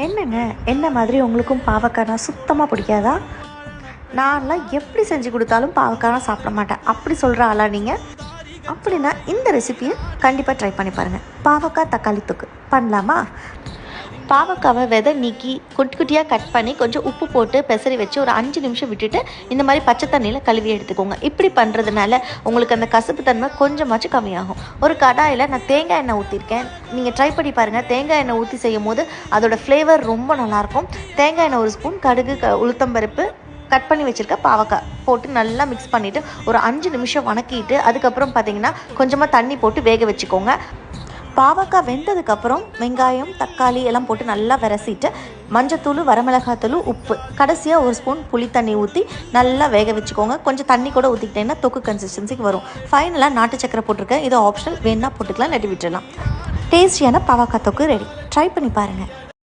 என்னங்க, என்ன மாதிரி உங்களுக்கும் பாவக்காய்னா சுத்தமாக பிடிக்காதா? நான்லாம் எப்படி செஞ்சு கொடுத்தாலும் பாவக்காய்லாம் சாப்பிட மாட்டேன் அப்படி சொல்கிற ஆளா நீங்கள்? அப்படின்னா இந்த ரெசிபியை கண்டிப்பாக ட்ரை பண்ணி பாருங்கள். பாவக்காய் தக்காளி தொக்கு பண்ணலாமா? பாவக்காவை விதை நீக்கி குட்டி குட்டியாக கட் பண்ணி கொஞ்சம் உப்பு போட்டு பெசரி வச்சு ஒரு 5 நிமிஷம் விட்டுட்டு இந்த மாதிரி பச்சை தண்ணியில் கழுவி எடுத்துக்கோங்க. இப்படி பண்ணுறதுனால உங்களுக்கு அந்த கசப்பு தன்மை கொஞ்சமாச்சும் கம்மியாகும். ஒரு கடாயில் நான் தேங்காய் எண்ணெய் ஊற்றிருக்கேன். நீங்கள் ட்ரை பண்ணி பாருங்கள். தேங்காய் எண்ணெய் ஊற்றி செய்யும் போது அதோட ஃப்ளேவர் ரொம்ப நல்லாயிருக்கும். தேங்காய் எண்ணெய் 1 ஸ்பூன், கடுகு, உளுத்தம்பருப்பு, கட் பண்ணி வச்சுருக்க பாவக்காய் போட்டு நல்லா மிக்ஸ் பண்ணிவிட்டு ஒரு 5 நிமிஷம் வணக்கிட்டு அதுக்கப்புறம் பார்த்திங்கன்னா கொஞ்சமாக தண்ணி போட்டு வேக வச்சுக்கோங்க. பாவக்காய் வெந்ததுக்கப்புறம் வெங்காயம், தக்காளி எல்லாம் போட்டு நல்லா விரசிட்டு மஞ்சத்தூள், வரமிளகாத்தூள், உப்பு, கடைசியாக 1 ஸ்பூன் புளி தண்ணி ஊற்றி நல்லா வேக வச்சுக்கோங்க. கொஞ்சம் தண்ணி கூட ஊற்றிக்கிட்டேன்னா தொக்கு கன்சிஸ்டன்சிக்கு வரும். ஃபைனலாக நாட்டு சக்கரை போட்டிருக்கேன். இது ஆப்ஷனல், வேணால் போட்டுக்கலாம், இல்லாட்டி விட்டுடலாம். டேஸ்டியான பாவக்காய் தொக்கு ரெடி. ட்ரை பண்ணி பாருங்கள்.